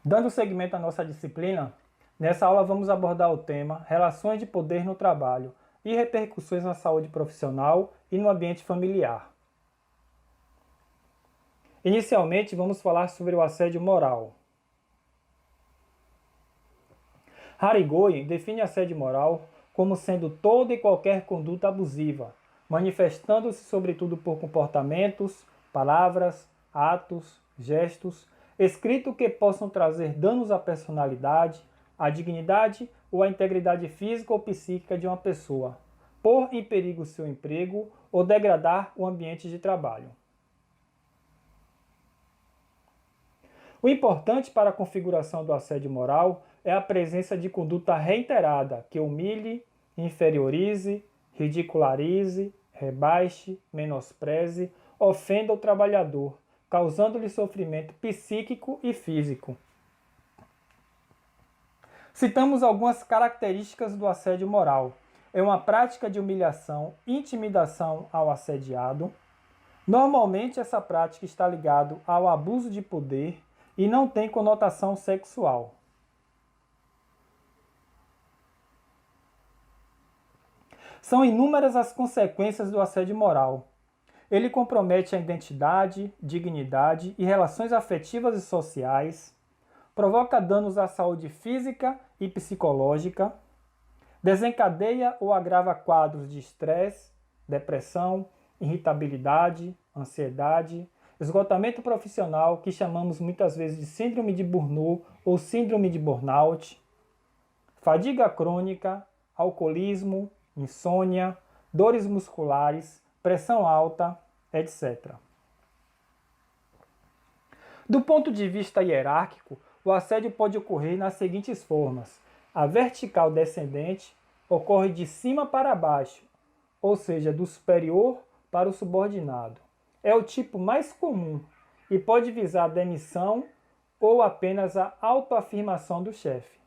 Dando seguimento à nossa disciplina, nessa aula vamos abordar o tema Relações de poder no trabalho e repercussões na saúde profissional e no ambiente familiar. Inicialmente, vamos falar sobre o assédio moral. Harigoyen define assédio moral como sendo toda e qualquer conduta abusiva, manifestando-se sobretudo por comportamentos, palavras, atos, gestos, escritos que possam trazer danos à personalidade, à dignidade ou à integridade física ou psíquica de uma pessoa, pôr em perigo seu emprego ou degradar o ambiente de trabalho. O importante para a configuração do assédio moral é a presença de conduta reiterada que humilhe, inferiorize, ridicularize, rebaixe, menospreze, ofenda o trabalhador, causando-lhe sofrimento psíquico e físico. Citamos algumas características do assédio moral. É uma prática de humilhação, intimidação ao assediado. Normalmente essa prática está ligada ao abuso de poder e não tem conotação sexual. São inúmeras as consequências do assédio moral. Ele compromete a identidade, dignidade e relações afetivas e sociais, provoca danos à saúde física e psicológica, desencadeia ou agrava quadros de estresse, depressão, irritabilidade, ansiedade, esgotamento profissional, que chamamos muitas vezes de síndrome de Burnout ou síndrome de burnout, fadiga crônica, alcoolismo, insônia, dores musculares, pressão alta, etc. Do ponto de vista hierárquico, o assédio pode ocorrer nas seguintes formas. A vertical descendente ocorre de cima para baixo, ou seja, do superior para o subordinado. É o tipo mais comum e pode visar a demissão ou apenas a autoafirmação do chefe.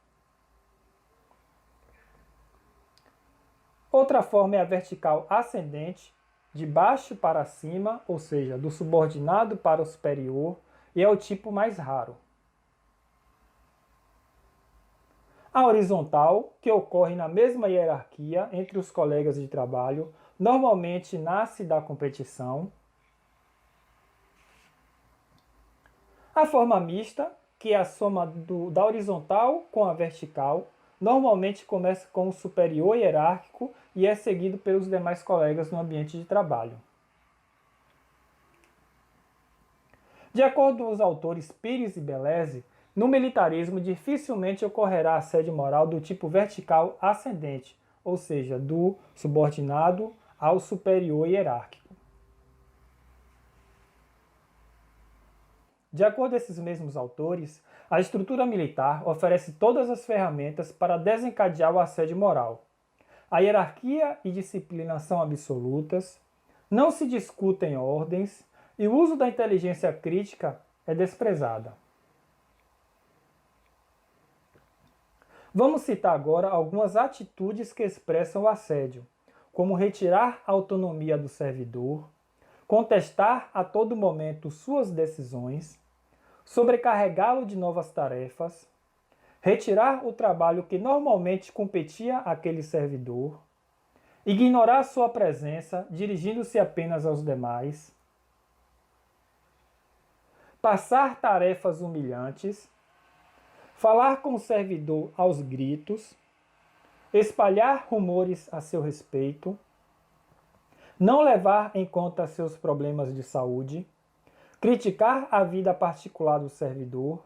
Outra forma é a vertical ascendente, de baixo para cima, ou seja, do subordinado para o superior, e é o tipo mais raro. A horizontal, que ocorre na mesma hierarquia entre os colegas de trabalho, normalmente nasce da competição. A forma mista, que é a soma da horizontal com a vertical, normalmente começa com o superior hierárquico e é seguido pelos demais colegas no ambiente de trabalho. De acordo com os autores Pires e Beleze, no militarismo dificilmente ocorrerá assédio moral do tipo vertical ascendente, ou seja, do subordinado ao superior hierárquico. De acordo com esses mesmos autores, a estrutura militar oferece todas as ferramentas para desencadear o assédio moral. A hierarquia e disciplina são absolutas, não se discutem ordens e o uso da inteligência crítica é desprezada. Vamos citar agora algumas atitudes que expressam o assédio, como retirar a autonomia do servidor, contestar a todo momento suas decisões, sobrecarregá-lo de novas tarefas, retirar o trabalho que normalmente competia àquele servidor, ignorar sua presença, dirigindo-se apenas aos demais, passar tarefas humilhantes, falar com o servidor aos gritos, espalhar rumores a seu respeito, não levar em conta seus problemas de saúde, criticar a vida particular do servidor,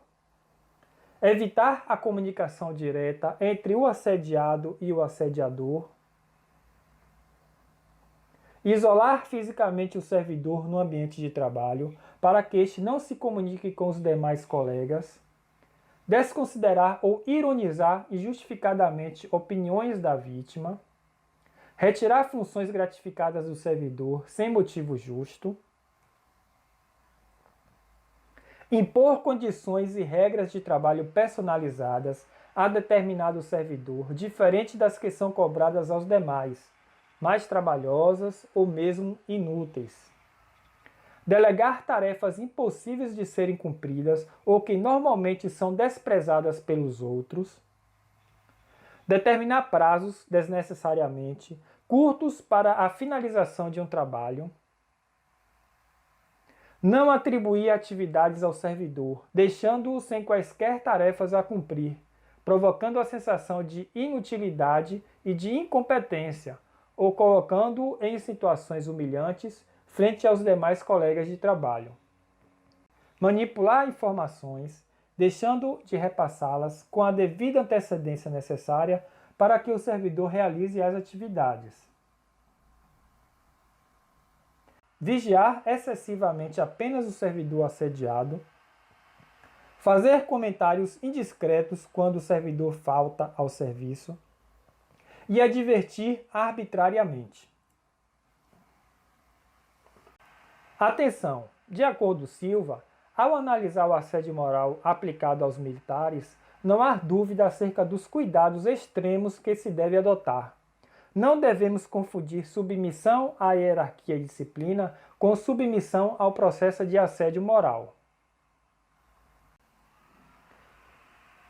evitar a comunicação direta entre o assediado e o assediador, isolar fisicamente o servidor no ambiente de trabalho para que este não se comunique com os demais colegas, desconsiderar ou ironizar injustificadamente opiniões da vítima, retirar funções gratificadas do servidor sem motivo justo, impor condições e regras de trabalho personalizadas a determinado servidor, diferente das que são cobradas aos demais, mais trabalhosas ou mesmo inúteis. delegar tarefas impossíveis de serem cumpridas ou que normalmente são desprezadas pelos outros, determinar prazos desnecessariamente curtos para a finalização de um trabalho, não atribuir atividades ao servidor, deixando-o sem quaisquer tarefas a cumprir, provocando a sensação de inutilidade e de incompetência, ou colocando-o em situações humilhantes frente aos demais colegas de trabalho. Manipular informações, deixando de repassá-las com a devida antecedência necessária para que o servidor realize as atividades. Vigiar excessivamente apenas o servidor assediado. Fazer comentários indiscretos quando o servidor falta ao serviço. E advertir arbitrariamente. Atenção! De acordo com Silva, ao analisar o assédio moral aplicado aos militares, não há dúvida acerca dos cuidados extremos que se deve adotar. Não devemos confundir submissão à hierarquia e disciplina com submissão ao processo de assédio moral.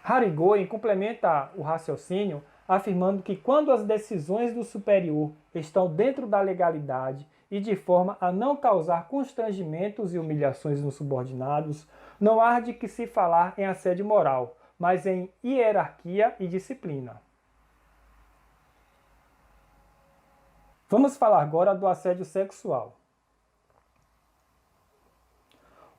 Harigoyen complementa o raciocínio afirmando que quando as decisões do superior estão dentro da legalidade e de forma a não causar constrangimentos e humilhações nos subordinados, não há de que se falar em assédio moral, mas em hierarquia e disciplina. Vamos falar agora do assédio sexual.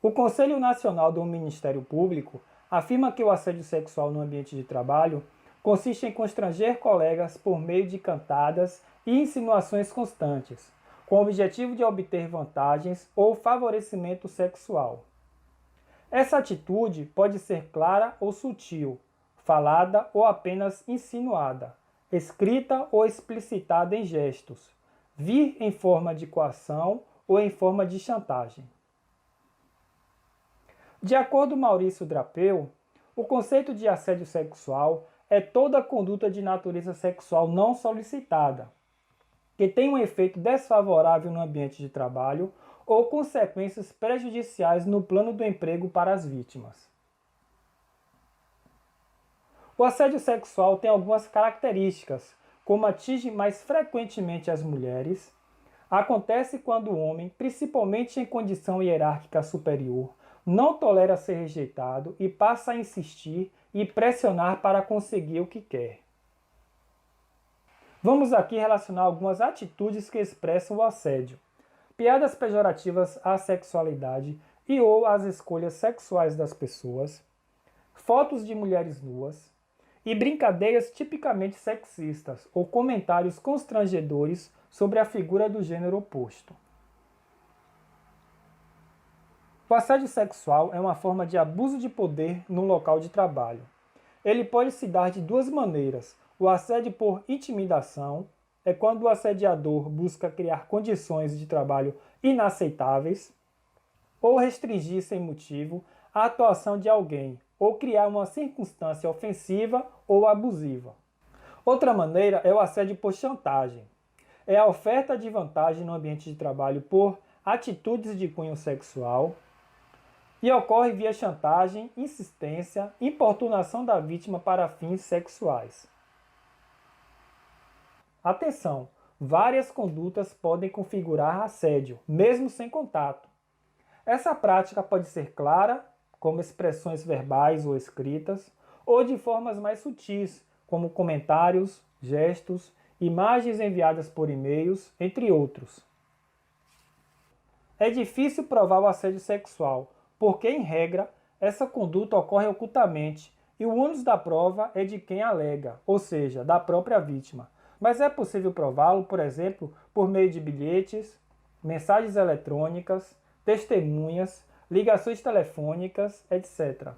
O Conselho Nacional do Ministério Público afirma que o assédio sexual no ambiente de trabalho consiste em constranger colegas por meio de cantadas e insinuações constantes, com o objetivo de obter vantagens ou favorecimento sexual. Essa atitude pode ser clara ou sutil, falada ou apenas insinuada, escrita ou explicitada em gestos, vir em forma de coação ou em forma de chantagem. De acordo com Maurício Drapeu, o conceito de assédio sexual é toda conduta de natureza sexual não solicitada, que tem um efeito desfavorável no ambiente de trabalho ou consequências prejudiciais no plano do emprego para as vítimas. O assédio sexual tem algumas características, como atinge mais frequentemente as mulheres, acontece quando o homem, principalmente em condição hierárquica superior, não tolera ser rejeitado e passa a insistir e pressionar para conseguir o que quer. Vamos aqui relacionar algumas atitudes que expressam o assédio, piadas pejorativas à sexualidade e ou às escolhas sexuais das pessoas, fotos de mulheres nuas e brincadeiras tipicamente sexistas ou comentários constrangedores sobre a figura do gênero oposto. O assédio sexual é uma forma de abuso de poder no local de trabalho. Ele pode se dar de duas maneiras. O assédio por intimidação é quando o assediador busca criar condições de trabalho inaceitáveis ou restringir sem motivo a atuação de alguém ou criar uma circunstância ofensiva ou abusiva. Outra maneira é o assédio por chantagem. É a oferta de vantagem no ambiente de trabalho por atitudes de cunho sexual, e ocorre via chantagem, insistência, importunação da vítima para fins sexuais. Atenção! Várias condutas podem configurar assédio, mesmo sem contato. Essa prática pode ser clara, como expressões verbais ou escritas, ou de formas mais sutis, como comentários, gestos, imagens enviadas por e-mails, entre outros. É difícil provar o assédio sexual, porque, em regra, essa conduta ocorre ocultamente e o ônus da prova é de quem alega, ou seja, da própria vítima. Mas é possível prová-lo, por exemplo, por meio de bilhetes, mensagens eletrônicas, testemunhas, ligações telefônicas, etc.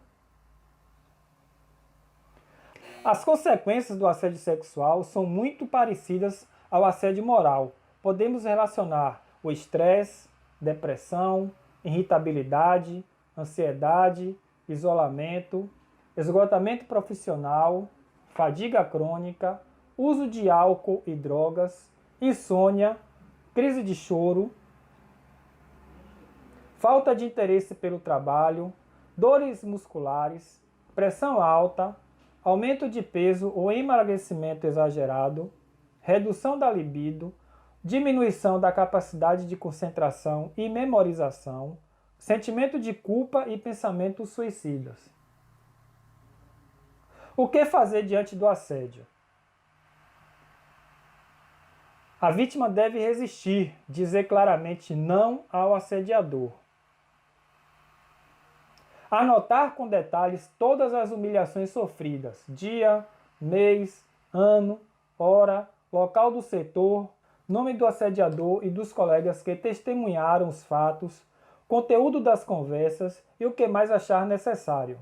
As consequências do assédio sexual são muito parecidas ao assédio moral. Podemos relacionar o estresse, depressão, irritabilidade, ansiedade, isolamento, esgotamento profissional, fadiga crônica, uso de álcool e drogas, insônia, crise de choro, falta de interesse pelo trabalho, dores musculares, pressão alta, aumento de peso ou emagrecimento exagerado, redução da libido, diminuição da capacidade de concentração e memorização, sentimento de culpa e pensamentos suicidas. O que fazer diante do assédio? A vítima deve resistir, dizer claramente não ao assediador. Anotar com detalhes todas as humilhações sofridas, dia, mês, ano, hora, local do setor, nome do assediador e dos colegas que testemunharam os fatos, conteúdo das conversas e o que mais achar necessário.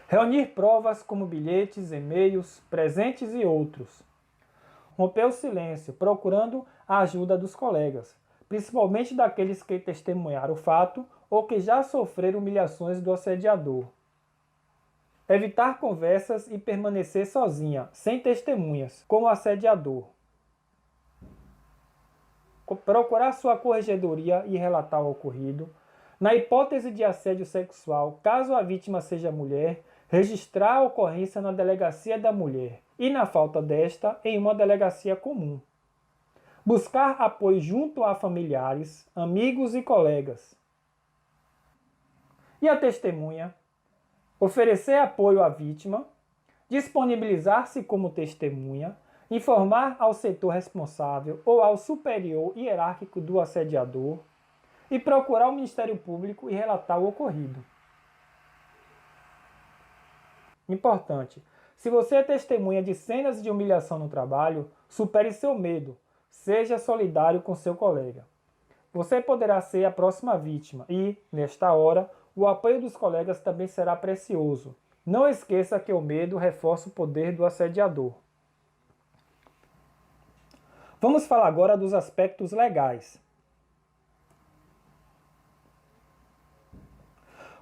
Reunir provas como bilhetes, e-mails, presentes e outros. Romper o silêncio, procurando a ajuda dos colegas, principalmente daqueles que testemunharam o fato ou que já sofreram humilhações do assediador. Evitar conversas e permanecer sozinha, sem testemunhas, com o assediador. Procurar sua corregedoria e relatar o ocorrido. Na hipótese de assédio sexual, caso a vítima seja mulher, registrar a ocorrência na delegacia da mulher e, na falta desta, em uma delegacia comum. Buscar apoio junto a familiares, amigos e colegas. E a testemunha? Oferecer apoio à vítima, disponibilizar-se como testemunha, informar ao setor responsável ou ao superior hierárquico do assediador e procurar o Ministério Público e relatar o ocorrido. Importante: se você é testemunha de cenas de humilhação no trabalho, supere seu medo, seja solidário com seu colega. Você poderá ser a próxima vítima e, nesta hora, o apoio dos colegas também será precioso. Não esqueça que o medo reforça o poder do assediador. Vamos falar agora dos aspectos legais.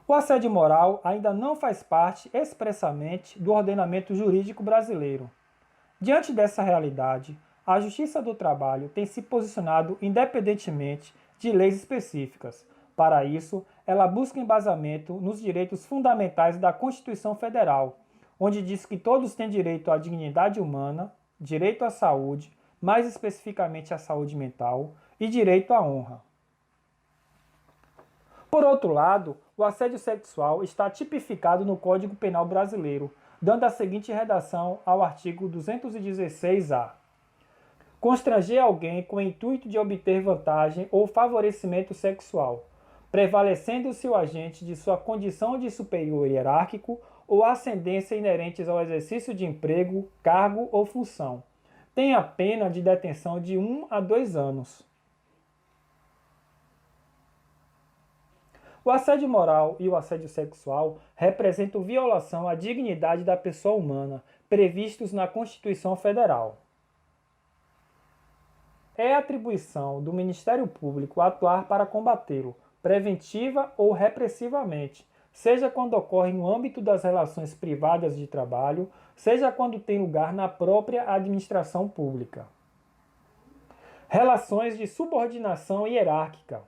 O assédio moral ainda não faz parte expressamente do ordenamento jurídico brasileiro. Diante dessa realidade, a Justiça do Trabalho tem se posicionado independentemente de leis específicas. Para isso, ela busca embasamento nos direitos fundamentais da Constituição Federal, onde diz que todos têm direito à dignidade humana, direito à saúde, mais especificamente à saúde mental, e direito à honra. Por outro lado, o assédio sexual está tipificado no Código Penal brasileiro, dando a seguinte redação ao artigo 216-A. Constranger alguém com o intuito de obter vantagem ou favorecimento sexual, prevalecendo-se o agente de sua condição de superior hierárquico ou ascendência inerentes ao exercício de emprego, cargo ou função. Tem a pena de detenção de 1 a 2 anos. O assédio moral e o assédio sexual representam violação à dignidade da pessoa humana, previstos na Constituição Federal. É atribuição do Ministério Público atuar para combatê-lo, preventiva ou repressivamente, seja quando ocorre no âmbito das relações privadas de trabalho, seja quando tem lugar na própria administração pública. Relações de subordinação hierárquica.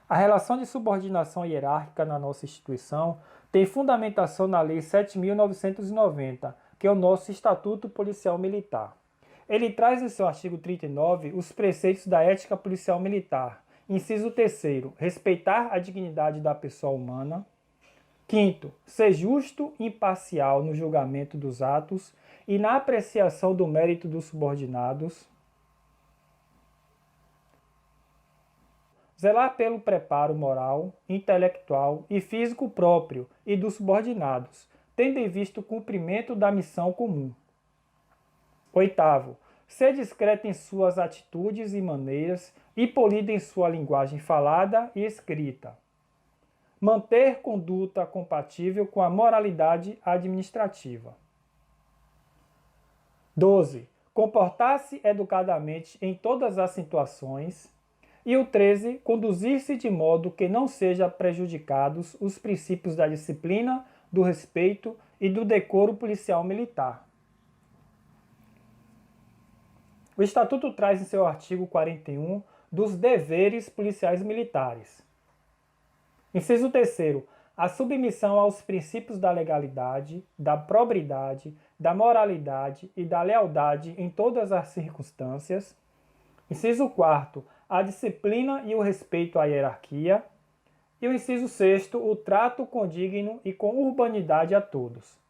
A relação de subordinação hierárquica na nossa instituição tem fundamentação na Lei 7.990, que é o nosso Estatuto Policial Militar. Ele traz em seu artigo 39 os preceitos da ética policial militar. Inciso 3º, respeitar a dignidade da pessoa humana. 5º, ser justo e imparcial no julgamento dos atos e na apreciação do mérito dos subordinados. Zelar pelo preparo moral, intelectual e físico próprio e dos subordinados, tendo em vista o cumprimento da missão comum. 8º, ser discreto em suas atitudes e maneiras e polido em sua linguagem falada e escrita. Manter conduta compatível com a moralidade administrativa. 12. Comportar-se educadamente em todas as situações. E o 13. Conduzir-se de modo que não seja prejudicados os princípios da disciplina, do respeito e do decoro policial militar. O O Estatuto traz em seu artigo 41 dos deveres policiais militares. Inciso 3º, a submissão aos princípios da legalidade, da probidade, da moralidade e da lealdade em todas as circunstâncias. Inciso 4º, a disciplina e o respeito à hierarquia. E o inciso 6º, o trato condigno e com urbanidade a todos.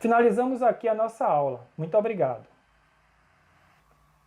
Finalizamos aqui a nossa aula. Muito obrigado.